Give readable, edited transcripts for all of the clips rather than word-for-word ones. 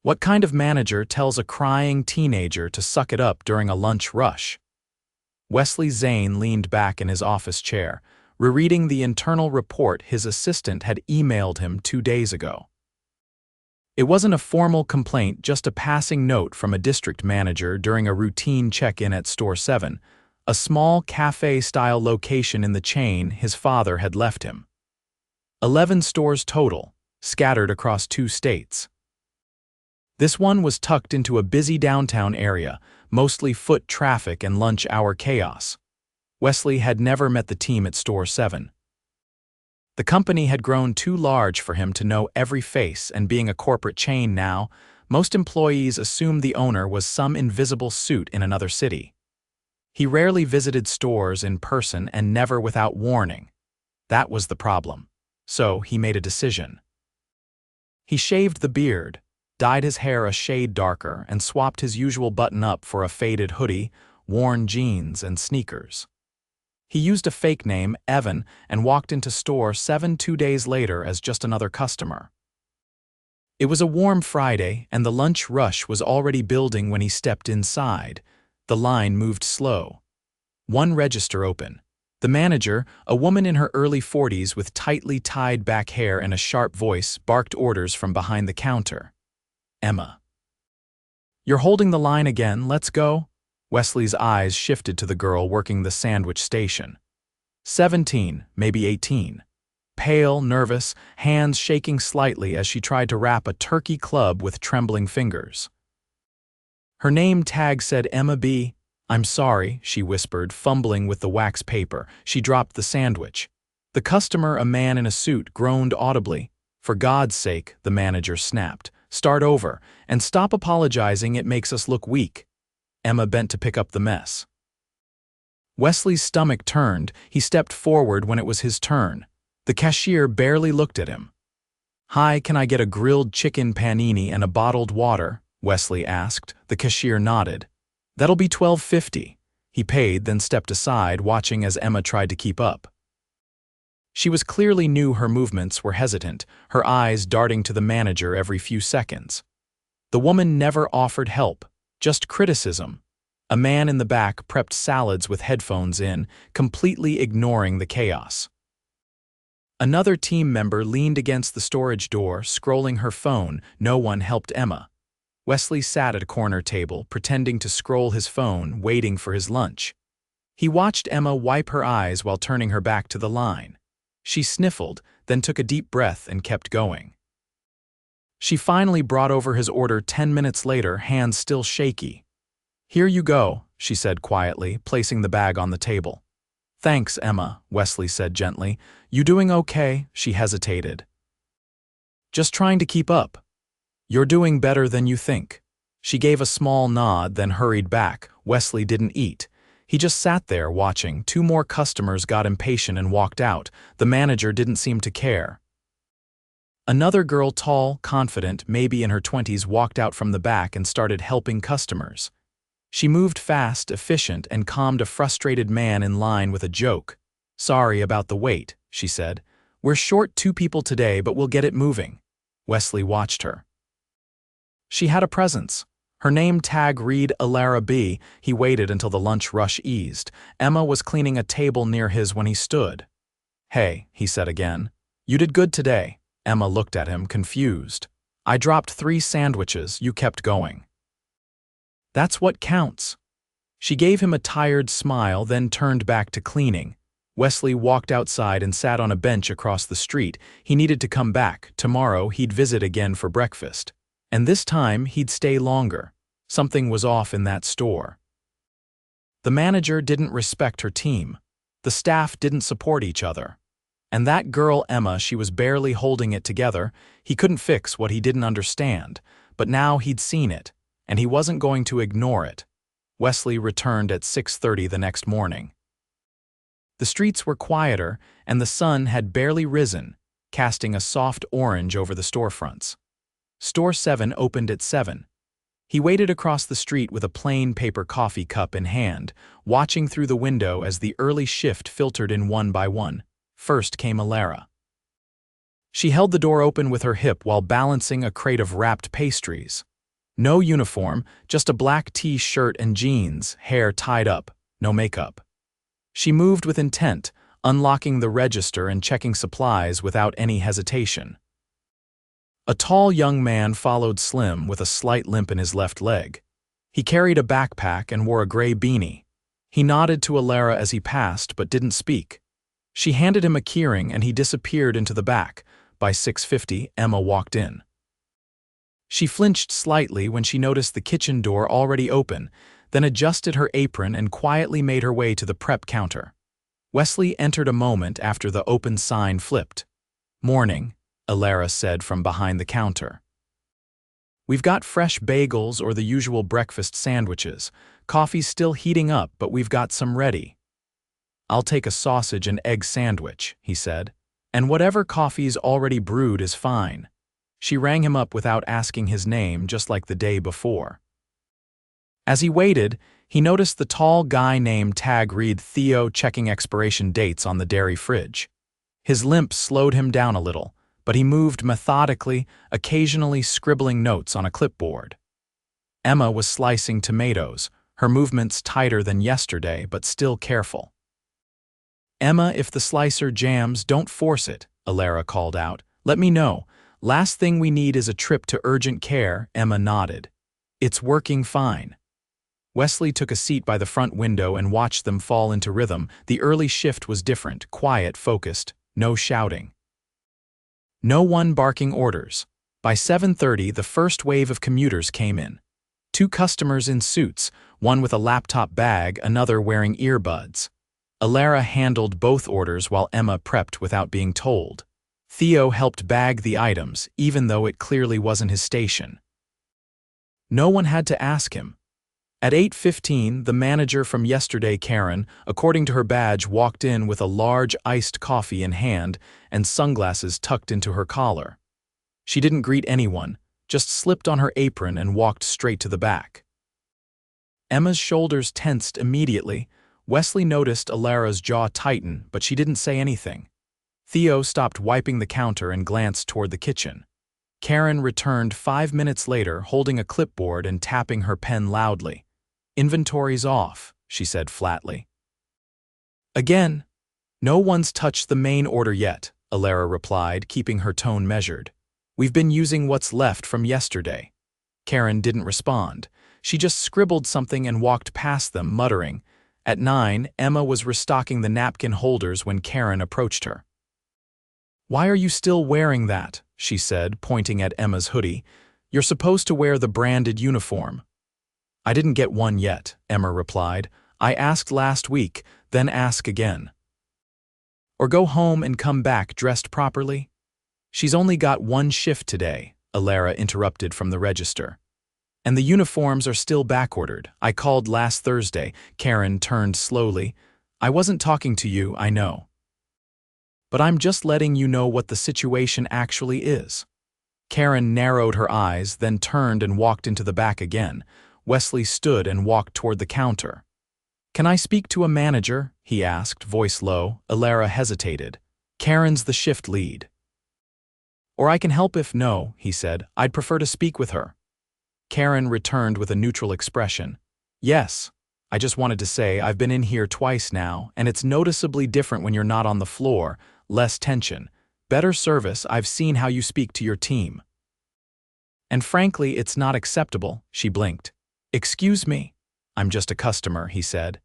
What kind of manager tells a crying teenager to suck it up during a lunch rush? Wesley Zane leaned back in his office chair, rereading the internal report his assistant had emailed him 2 days ago. It wasn't a formal complaint, just a passing note from a district manager during a routine check-in at Store 7, a small café-style location in the chain his father had left him. 11 stores total, scattered across 2 states. This one was tucked into a busy downtown area, mostly foot traffic and lunch hour chaos. Wesley had never met the team at Store 7. The company had grown too large for him to know every face, and being a corporate chain now, most employees assumed the owner was some invisible suit in another city. He rarely visited stores in person and never without warning. That was the problem. So he made a decision. He shaved the beard, dyed his hair a shade darker, and swapped his usual button-up for a faded hoodie, worn jeans, and sneakers. He used a fake name, Evan, and walked into Store 7 2 days later as just another customer. It was a warm Friday, and the lunch rush was already building when he stepped inside. The line moved slow. One register open. The manager, a woman in her early 40s with tightly tied back hair and a sharp voice, barked orders from behind the counter. Emma. "You're holding the line again, let's go." Wesley's eyes shifted to the girl working the sandwich station. 17, maybe 18. Pale, nervous, hands shaking slightly as she tried to wrap a turkey club with trembling fingers. Her name tag said Emma B. "I'm sorry," she whispered, fumbling with the wax paper. She dropped the sandwich. The customer, a man in a suit, groaned audibly. "For God's sake," the manager snapped. "Start over, and stop apologizing, it makes us look weak." Emma bent to pick up the mess. Wesley's stomach turned. He stepped forward when it was his turn. The cashier barely looked at him. "Hi, can I get a grilled chicken panini and a bottled water?" Wesley asked. The cashier nodded. "That'll be $12.50. He paid, then stepped aside, watching as Emma tried to keep up. She was clearly new. Her movements were hesitant, her eyes darting to the manager every few seconds. The woman never offered help, just criticism. A man in the back prepped salads with headphones in, completely ignoring the chaos. Another team member leaned against the storage door, scrolling her phone. No one helped Emma. Wesley sat at a corner table, pretending to scroll his phone, waiting for his lunch. He watched Emma wipe her eyes while turning her back to the line. She sniffled, then took a deep breath and kept going. She finally brought over his order 10 minutes later, hands still shaky. "Here you go," she said quietly, placing the bag on the table. "Thanks, Emma," Wesley said gently. "You doing okay?" She hesitated. "Just trying to keep up." "You're doing better than you think." She gave a small nod, then hurried back. Wesley didn't eat. He just sat there watching. 2 more customers got impatient and walked out. The manager didn't seem to care. Another girl, tall, confident, maybe in her 20s, walked out from the back and started helping customers. She moved fast, efficient, and calmed a frustrated man in line with a joke. "Sorry about the wait," she said. "We're short 2 people today, but we'll get it moving." Wesley watched her. She had a presence. Her name tag read Alara B. He waited until the lunch rush eased. Emma was cleaning a table near his when he stood. "Hey," he said again. "You did good today." Emma looked at him, confused. "I dropped 3 sandwiches, you kept going." "That's what counts." She gave him a tired smile, then turned back to cleaning. Wesley walked outside and sat on a bench across the street. He needed to come back. Tomorrow he'd visit again for breakfast. And this time he'd stay longer. Something was off in that store. The manager didn't respect her team. The staff didn't support each other. And that girl Emma, she was barely holding it together. He couldn't fix what he didn't understand, but now he'd seen it, and he wasn't going to ignore it. Wesley returned at 6:30 the next morning. The streets were quieter, and the sun had barely risen, casting a soft orange over the storefronts. Store 7 opened at 7. He waited across the street with a plain paper coffee cup in hand, watching through the window as the early shift filtered in one by one. First came Alara. She held the door open with her hip while balancing a crate of wrapped pastries. No uniform, just a black t-shirt and jeans, hair tied up, no makeup. She moved with intent, unlocking the register and checking supplies without any hesitation. A tall young man followed Slim with a slight limp in his left leg. He carried a backpack and wore a gray beanie. He nodded to Alara as he passed but didn't speak. She handed him a keyring and he disappeared into the back. By 6:50, Emma walked in. She flinched slightly when she noticed the kitchen door already open, then adjusted her apron and quietly made her way to the prep counter. Wesley entered a moment after the open sign flipped. "Morning," Alara said from behind the counter. "We've got fresh bagels or the usual breakfast sandwiches. Coffee's still heating up, but we've got some ready." "I'll take a sausage and egg sandwich," he said. "And whatever coffee's already brewed is fine." She rang him up without asking his name, just like the day before. As he waited, he noticed the tall guy named Tag read Theo checking expiration dates on the dairy fridge. His limp slowed him down a little, but he moved methodically, occasionally scribbling notes on a clipboard. Emma was slicing tomatoes, her movements tighter than yesterday but still careful. "Emma, if the slicer jams, don't force it," Alara called out. "Let me know. Last thing we need is a trip to urgent care." Emma nodded. "It's working fine." Wesley took a seat by the front window and watched them fall into rhythm. The early shift was different, quiet, focused, no shouting. No one barking orders. By 7:30, the first wave of commuters came in. 2 customers in suits, one with a laptop bag, another wearing earbuds. Alara handled both orders while Emma prepped without being told. Theo helped bag the items, even though it clearly wasn't his station. No one had to ask him. At 8:15, the manager from yesterday, Karen, according to her badge, walked in with a large iced coffee in hand and sunglasses tucked into her collar. She didn't greet anyone, just slipped on her apron and walked straight to the back. Emma's shoulders tensed immediately. Wesley noticed Alara's jaw tighten, but she didn't say anything. Theo stopped wiping the counter and glanced toward the kitchen. Karen returned 5 minutes later, holding a clipboard and tapping her pen loudly. "Inventory's off," she said flatly. "Again? No one's touched the main order yet," Alara replied, keeping her tone measured. "We've been using what's left from yesterday." Karen didn't respond. She just scribbled something and walked past them, muttering. At 9, Emma was restocking the napkin holders when Karen approached her. "Why are you still wearing that?" she said, pointing at Emma's hoodie. "You're supposed to wear the branded uniform." "I didn't get one yet," Emma replied. "I asked last week, then ask again." "Or go home and come back dressed properly?" "She's only got one shift today," Alara interrupted from the register. "And the uniforms are still backordered. I called last Thursday." Karen turned slowly. "I wasn't talking to you, I know. But I'm just letting you know what the situation actually is." Karen narrowed her eyes, then turned and walked into the back again. Wesley stood and walked toward the counter. "Can I speak to a manager?" he asked, voice low. Alara hesitated. "Karen's the shift lead." "Or I can help if no," he said. "I'd prefer to speak with her." Karen returned with a neutral expression. "Yes. I just wanted to say I've been in here twice now, and it's noticeably different when you're not on the floor. Less tension. Better service. I've seen how you speak to your team. And frankly, it's not acceptable." She blinked. "Excuse me?" "I'm just a customer," he said.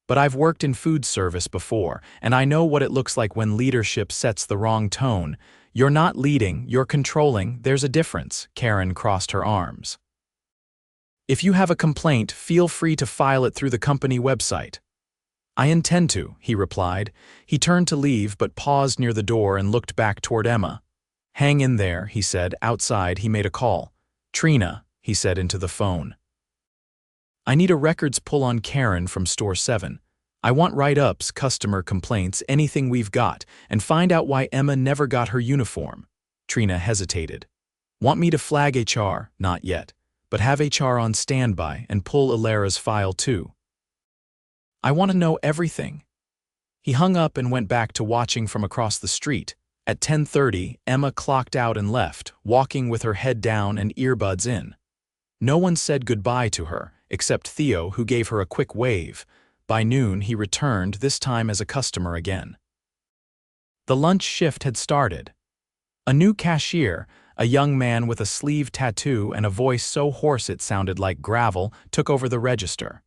"But I've worked in food service before, and I know what it looks like when leadership sets the wrong tone. You're not leading, you're controlling. There's a difference." Karen crossed her arms. "If you have a complaint, feel free to file it through the company website." "I intend to," he replied. He turned to leave but paused near the door and looked back toward Emma. "Hang in there," he said. Outside, he made a call. "Trina," he said into the phone. "I need a records pull on Karen from store 7. I want write-ups, customer complaints, anything we've got, and find out why Emma never got her uniform." Trina hesitated. "Want me to flag HR?" "Not yet. But have HR on standby and pull Alara's file too." "I want to know everything." He hung up and went back to watching from across the street. At 10:30, Emma clocked out and left, walking with her head down and earbuds in. No one said goodbye to her, except Theo, who gave her a quick wave. By noon, he returned, this time as a customer again. The lunch shift had started. A new cashier, a young man with a sleeve tattoo and a voice so hoarse it sounded like gravel, took over the register.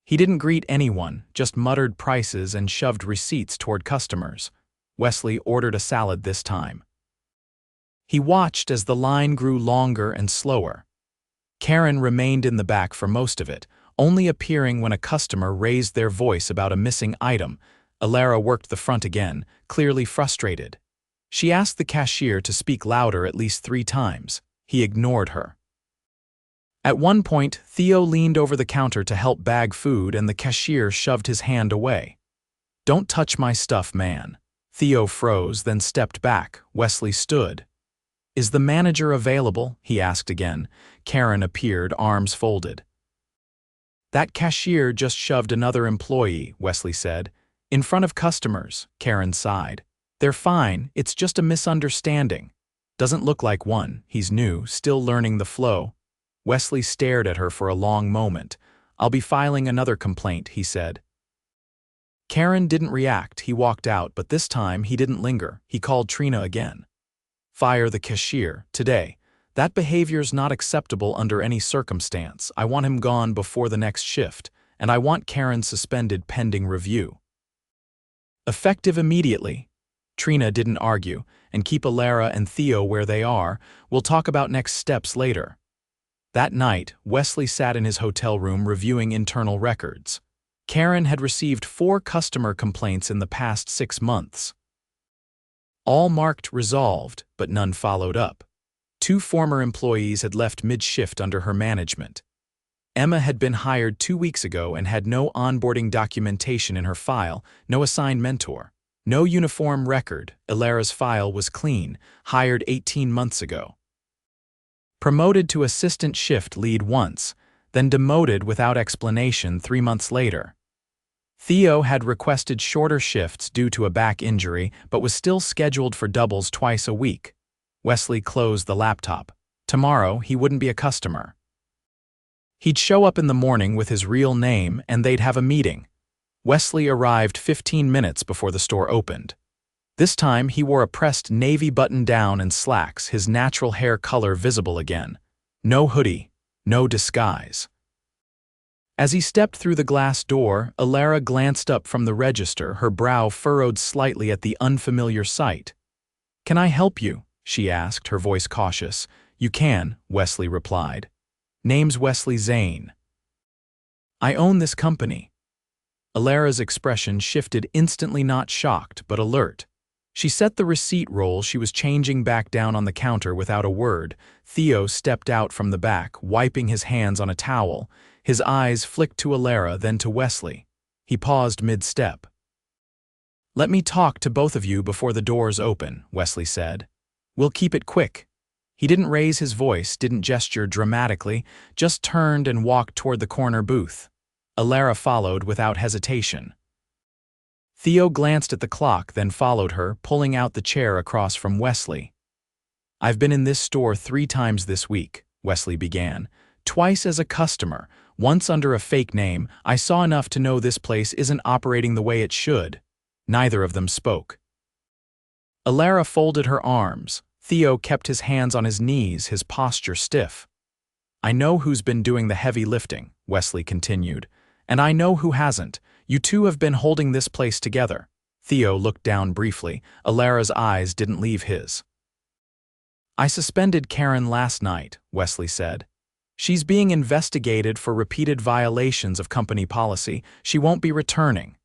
He didn't greet anyone, just muttered prices and shoved receipts toward customers. Wesley ordered a salad this time. He watched as the line grew longer and slower. Karen remained in the back for most of it, only appearing when a customer raised their voice about a missing item. Alara worked the front again, clearly frustrated. She asked the cashier to speak louder at least 3 times. He ignored her. At one point, Theo leaned over the counter to help bag food and the cashier shoved his hand away. "Don't touch my stuff, man." Theo froze, then stepped back. Wesley stood. "Is the manager available?" he asked again. Karen appeared, arms folded. "That cashier just shoved another employee," Wesley said. "In front of customers," Karen sighed. "They're fine, it's just a misunderstanding." "Doesn't look like one, he's new, still learning the flow." Wesley stared at her for a long moment. "I'll be filing another complaint," he said. Karen didn't react. He walked out, but this time he didn't linger. He called Trina again. "Fire the cashier, today. That behavior's not acceptable under any circumstance. I want him gone before the next shift, and I want Karen suspended pending review." "Effective immediately." Trina didn't argue. "And keep Alara and Theo where they are. We'll talk about next steps later." That night, Wesley sat in his hotel room reviewing internal records. Karen had received 4 customer complaints in the past 6 months. All marked resolved, but none followed up. 2 former employees had left mid-shift under her management. Emma had been hired 2 weeks ago and had no onboarding documentation in her file, no assigned mentor, no uniform record. Alara's file was clean, hired 18 months ago. Promoted to assistant shift lead once, then demoted without explanation 3 months later. Theo had requested shorter shifts due to a back injury, but was still scheduled for doubles twice a week. Wesley closed the laptop. Tomorrow, he wouldn't be a customer. He'd show up in the morning with his real name, and they'd have a meeting. Wesley arrived 15 minutes before the store opened. This time, he wore a pressed navy button-down and slacks, his natural hair color visible again. No hoodie, no disguise. As he stepped through the glass door, Alara glanced up from the register, her brow furrowed slightly at the unfamiliar sight. "Can I help you?" she asked, her voice cautious. "You can," Wesley replied. "Name's Wesley Zane. I own this company." Alara's expression shifted, instantly, not shocked, but alert. She set the receipt roll she was changing back down on the counter without a word. Theo stepped out from the back, wiping his hands on a towel. His eyes flicked to Alara, then to Wesley. He paused mid-step. "Let me talk to both of you before the doors open," Wesley said. "We'll keep it quick." He didn't raise his voice, didn't gesture dramatically, just turned and walked toward the corner booth. Alara followed without hesitation. Theo glanced at the clock, then followed her, pulling out the chair across from Wesley. "I've been in this store 3 times this week," Wesley began. "Twice as a customer, once under a fake name. I saw enough to know this place isn't operating the way it should." Neither of them spoke. Alara folded her arms. Theo kept his hands on his knees, his posture stiff. "I know who's been doing the heavy lifting," Wesley continued. "And I know who hasn't. You two have been holding this place together." Theo looked down briefly. Alara's eyes didn't leave his. "I suspended Karen last night," Wesley said. "She's being investigated for repeated violations of company policy. She won't be returning."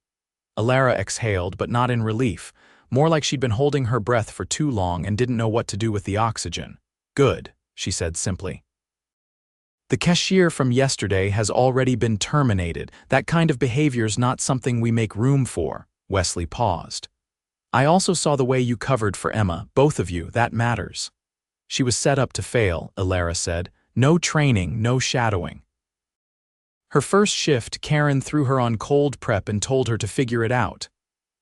Alara exhaled, but not in relief, more like she'd been holding her breath for too long and didn't know what to do with the oxygen. "Good," she said simply. "The cashier from yesterday has already been terminated. That kind of behavior's not something we make room for." Wesley paused. "I also saw the way you covered for Emma, both of you, that matters." "She was set up to fail," Alara said. "No training, no shadowing." Her first shift, Karen threw her on cold prep and told her to figure it out.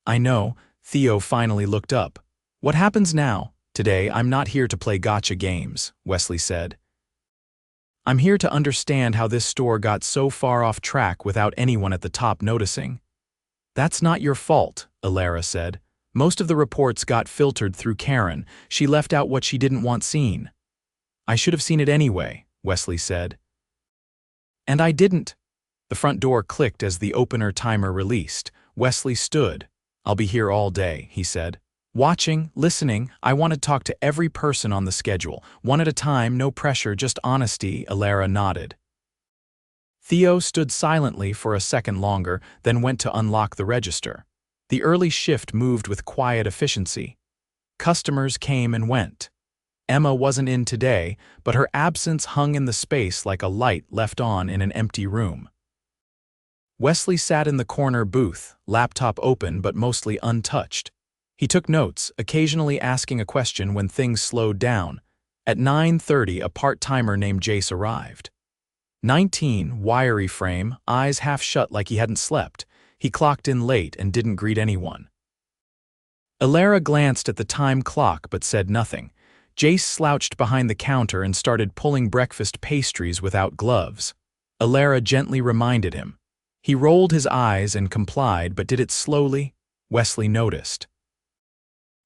"I know." Theo finally looked up. "What happens now?" "Today, I'm not here to play gotcha games," Wesley said. I'm here to understand how this store got so far off track without anyone at the top noticing. That's not your fault, Alara said. Most of the reports got filtered through Karen. She left out what she didn't want seen. I should have seen it anyway, Wesley said. And I didn't. The front door clicked as the opener timer released. Wesley stood. I'll be here all day, he said. Watching, listening, I want to talk to every person on the schedule. One at a time, no pressure, just honesty, Alara nodded. Theo stood silently for a second longer, then went to unlock the register. The early shift moved with quiet efficiency. Customers came and went. Emma wasn't in today, but her absence hung in the space like a light left on in an empty room. Wesley sat in the corner booth, laptop open but mostly untouched. He took notes, occasionally asking a question when things slowed down. At 9:30, a part-timer named Jace arrived. 19, wiry frame, eyes half shut like he hadn't slept. He clocked in late and didn't greet anyone. Alara glanced at the time clock but said nothing. Jace slouched behind the counter and started pulling breakfast pastries without gloves. Alara gently reminded him. He rolled his eyes and complied, but did it slowly. Wesley noticed.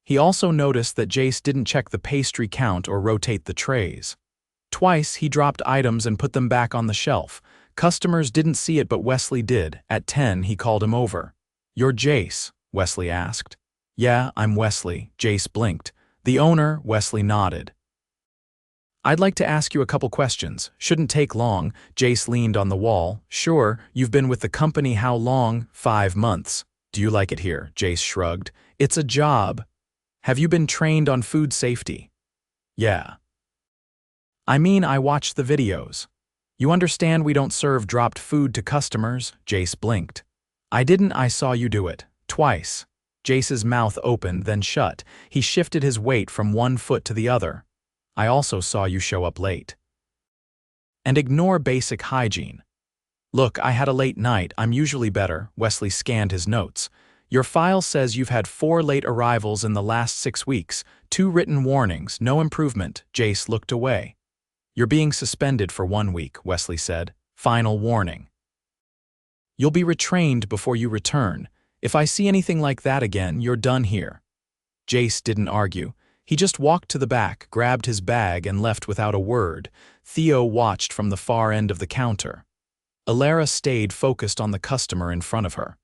He also noticed that Jace didn't check the pastry count or rotate the trays. Twice he dropped items and put them back on the shelf. Customers didn't see it, but Wesley did. At 10, he called him over. "You're Jace?" Wesley asked. "Yeah, I'm Wesley," Jace blinked. "The owner?" Wesley nodded. "I'd like to ask you a couple questions. Shouldn't take long." Jace leaned on the wall. "Sure, you've been with the company how long?" 5 months. "Do you like it here?" Jace shrugged. "It's a job." "Have you been trained on food safety?" "Yeah." "I mean, I watched the videos. You understand we don't serve dropped food to customers?" Jace blinked. "I didn't. I saw you do it. Twice." Jace's mouth opened, then shut. He shifted his weight from one foot to the other. "I also saw you show up late." "And ignore basic hygiene." "Look, I had a late night. I'm usually better." Wesley scanned his notes. "Your file says you've had 4 late arrivals in the last 6 weeks, 2 written warnings, no improvement." Jace looked away. "You're being suspended for 1 week," Wesley said. "Final warning. You'll be retrained before you return. If I see anything like that again, you're done here." Jace didn't argue. He just walked to the back, grabbed his bag, and left without a word. Theo watched from the far end of the counter. Alara stayed focused on the customer in front of her.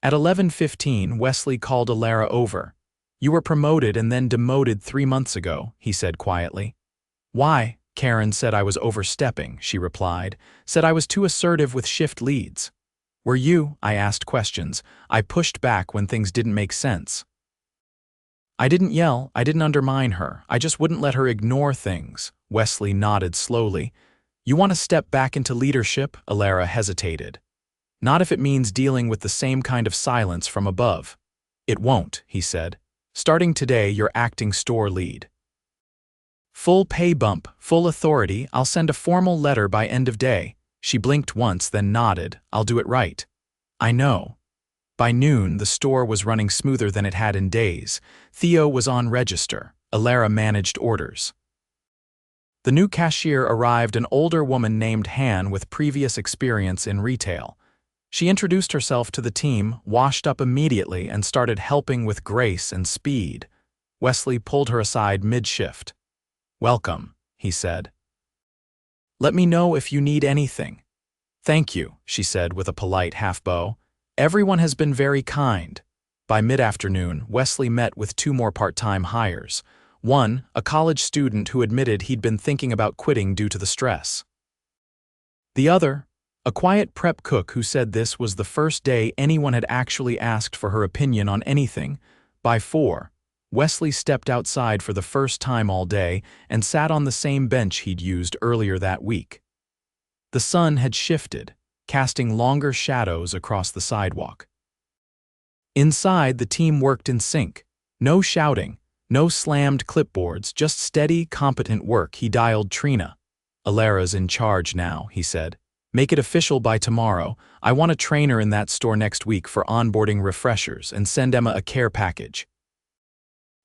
At 11:15, Wesley called Alara over. "You were promoted and then demoted 3 months ago," he said quietly. "Why?" Karen said I was overstepping, she replied. "Said I was too assertive with shift leads." "Were you?" I asked questions. I pushed back when things didn't make sense. "I didn't yell, I didn't undermine her. I just wouldn't let her ignore things." Wesley nodded slowly. "You want to step back into leadership?" Alara hesitated. "Not if it means dealing with the same kind of silence from above." "It won't," he said. "Starting today, you're acting store lead. Full pay bump, full authority. I'll send a formal letter by end of day." She blinked once, then nodded. "I'll do it right." "I know." By noon, the store was running smoother than it had in days. Theo was on register. Alara managed orders. The new cashier arrived, an older woman named Han with previous experience in retail. She introduced herself to the team, washed up immediately, and started helping with grace and speed. Wesley pulled her aside mid-shift. "Welcome," he said. "Let me know if you need anything." "Thank you," she said with a polite half-bow. "Everyone has been very kind." By mid-afternoon, Wesley met with 2 more part-time hires. One, a college student who admitted he'd been thinking about quitting due to the stress. The other, a quiet prep cook who said this was the first day anyone had actually asked for her opinion on anything. By 4, Wesley stepped outside for the first time all day and sat on the same bench he'd used earlier that week. The sun had shifted, casting longer shadows across the sidewalk. Inside, the team worked in sync. No shouting, no slammed clipboards, just steady, competent work. He dialed Trina. "Alara's in charge now," he said. "Make it official by tomorrow. I want a trainer in that store next week for onboarding refreshers, and send Emma a care package."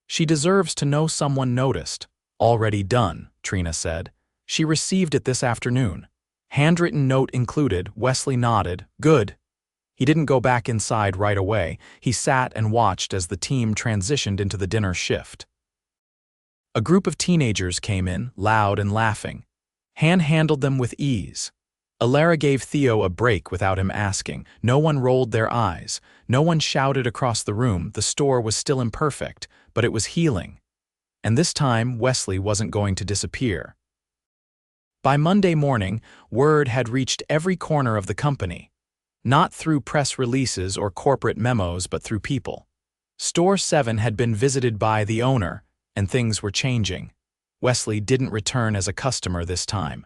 "She deserves to know someone noticed." "Already done," Trina said. She received it this afternoon. Handwritten note included. Wesley nodded. Good. He didn't go back inside right away. He sat and watched as the team transitioned into the dinner shift. A group of teenagers came in, loud and laughing. Han handled them with ease. Alara gave Theo a break without him asking. No one rolled their eyes. No one shouted across the room. The store was still imperfect, but it was healing. And this time, Wesley wasn't going to disappear. By Monday morning, word had reached every corner of the company. Not through press releases or corporate memos, but through people. Store 7 had been visited by the owner, and things were changing. Wesley didn't return as a customer this time.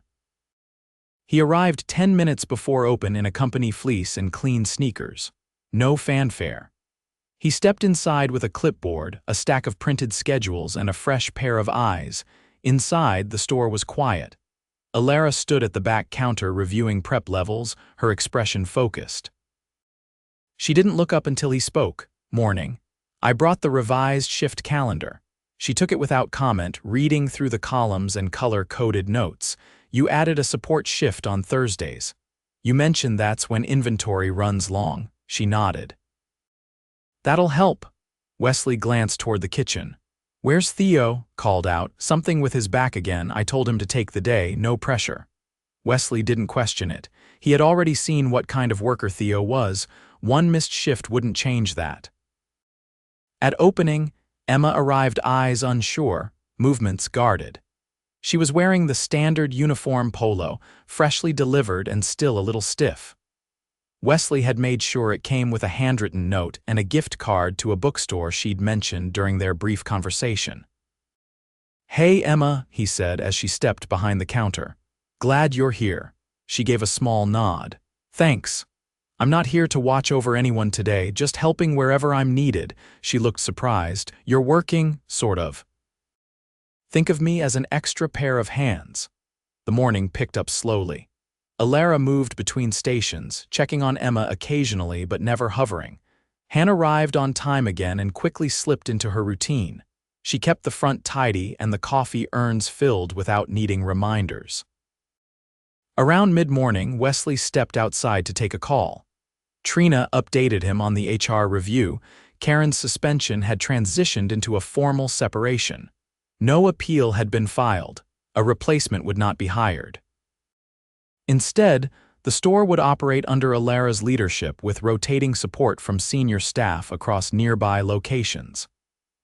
He arrived 10 minutes before open in a company fleece and clean sneakers. No fanfare. He stepped inside with a clipboard, a stack of printed schedules, and a fresh pair of eyes. Inside, the store was quiet. Alara stood at the back counter reviewing prep levels, her expression focused. She didn't look up until he spoke. Morning. I brought the revised shift calendar. She took it without comment, reading through the columns and color-coded notes. You added a support shift on Thursdays. You mentioned that's when inventory runs long. She nodded. That'll help. Wesley glanced toward the kitchen. Where's Theo? Called out. Something with his back again. I told him to take the day, no pressure. Wesley didn't question it. He had already seen what kind of worker Theo was. One missed shift wouldn't change that. At opening, Emma arrived, eyes unsure, movements guarded. She was wearing the standard uniform polo, freshly delivered and still a little stiff. Wesley had made sure it came with a handwritten note and a gift card to a bookstore she'd mentioned during their brief conversation. Hey, Emma, he said as she stepped behind the counter. Glad you're here. She gave a small nod. Thanks. I'm not here to watch over anyone today, just helping wherever I'm needed. She looked surprised. You're working, sort of. Think of me as an extra pair of hands. The morning picked up slowly. Alara moved between stations, checking on Emma occasionally but never hovering. Han arrived on time again and quickly slipped into her routine. She kept the front tidy and the coffee urns filled without needing reminders. Around mid-morning, Wesley stepped outside to take a call. Trina updated him on the HR review. Karen's suspension had transitioned into a formal separation. No appeal had been filed. A replacement would not be hired. Instead, the store would operate under Alara's leadership with rotating support from senior staff across nearby locations.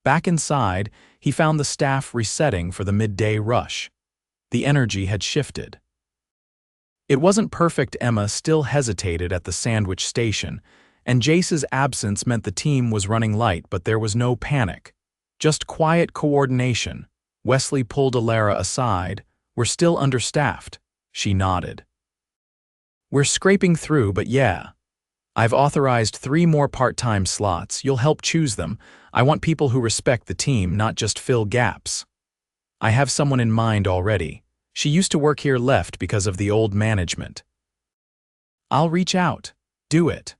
Back inside, he found the staff resetting for the midday rush. The energy had shifted. It wasn't perfect. Emma still hesitated at the sandwich station, and Jace's absence meant the team was running light, but there was no panic. Just quiet coordination. Wesley pulled Alara aside. We're still understaffed. She nodded. We're scraping through, but yeah. I've authorized 3 more part-time slots. You'll help choose them. I want people who respect the team, not just fill gaps. I have someone in mind already. She used to work here, left because of the old management. I'll reach out. Do it.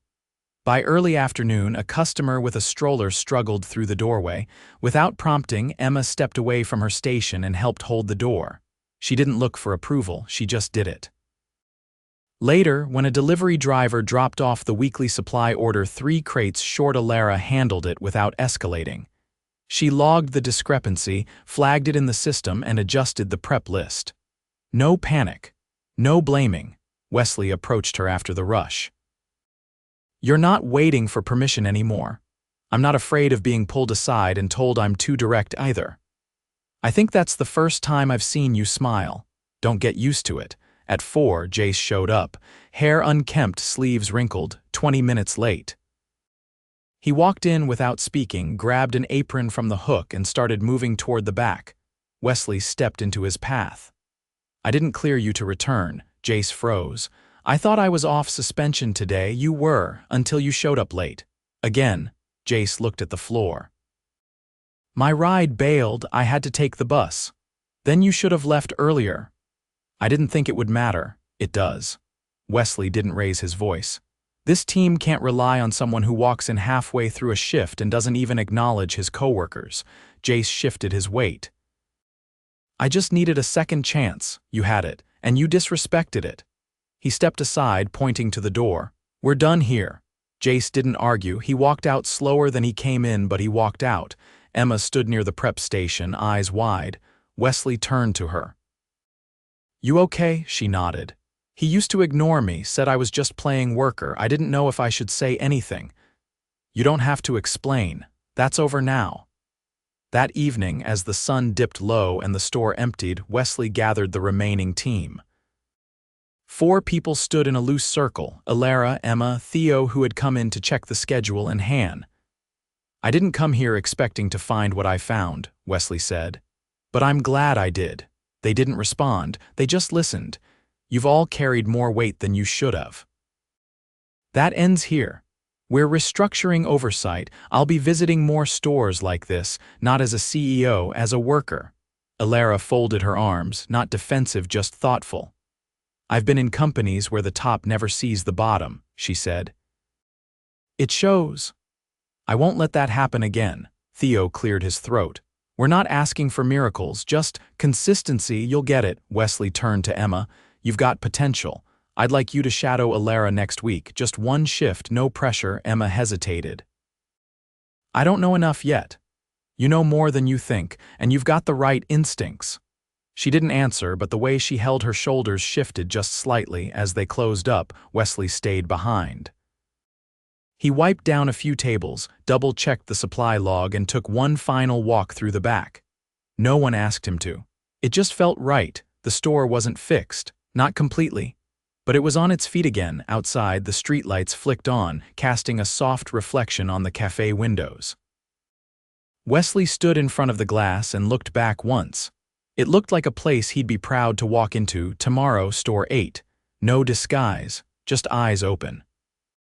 By early afternoon, a customer with a stroller struggled through the doorway. Without prompting, Emma stepped away from her station and helped hold the door. She didn't look for approval, she just did it. Later, when a delivery driver dropped off the weekly supply order 3 crates short, Alara handled it without escalating. She logged the discrepancy, flagged it in the system, and adjusted the prep list. No panic. No blaming. Wesley approached her after the rush. You're not waiting for permission anymore. I'm not afraid of being pulled aside and told I'm too direct either. I think that's the first time I've seen you smile. Don't get used to it. At 4, Jace showed up, hair unkempt, sleeves wrinkled, 20 minutes late. He walked in without speaking, grabbed an apron from the hook and started moving toward the back. Wesley stepped into his path. I didn't clear you to return. Jace froze. I thought I was off suspension today. You were, until you showed up late. Again, Jace looked at the floor. My ride bailed. I had to take the bus. Then you should have left earlier. I didn't think it would matter. It does. Wesley didn't raise his voice. This team can't rely on someone who walks in halfway through a shift and doesn't even acknowledge his coworkers. Jace shifted his weight. I just needed a second chance. You had it, and you disrespected it. He stepped aside, pointing to the door. We're done here. Jace didn't argue. He walked out slower than he came in, but he walked out. Emma stood near the prep station, eyes wide. Wesley turned to her. You okay? She nodded. He used to ignore me, said I was just playing worker. I didn't know if I should say anything. You don't have to explain. That's over now. That evening, as the sun dipped low and the store emptied, Wesley gathered the remaining team. 4 people stood in a loose circle: Alara, Emma, Theo, who had come in to check the schedule, and Han. I didn't come here expecting to find what I found, Wesley said. But I'm glad I did. They didn't respond, they just listened. You've all carried more weight than you should have. That ends here. We're restructuring oversight. I'll be visiting more stores like this, not as a CEO, as a worker. Alara folded her arms, not defensive, just thoughtful. I've been in companies where the top never sees the bottom, she said. It shows. I won't let that happen again. Theo cleared his throat. We're not asking for miracles, just consistency. You'll get it. Wesley turned to Emma. You've got potential. I'd like you to shadow Alara next week. Just one shift, no pressure. Emma hesitated. I don't know enough yet. You know more than you think, and you've got the right instincts. She didn't answer, but the way she held her shoulders shifted just slightly. As they closed up, Wesley stayed behind. He wiped down a few tables, double-checked the supply log, and took one final walk through the back. No one asked him to. It just felt right. The store wasn't fixed, not completely. But it was on its feet again. Outside, the streetlights flicked on, casting a soft reflection on the café windows. Wesley stood in front of the glass and looked back once. It looked like a place he'd be proud to walk into tomorrow. Store 8. No disguise, just eyes open.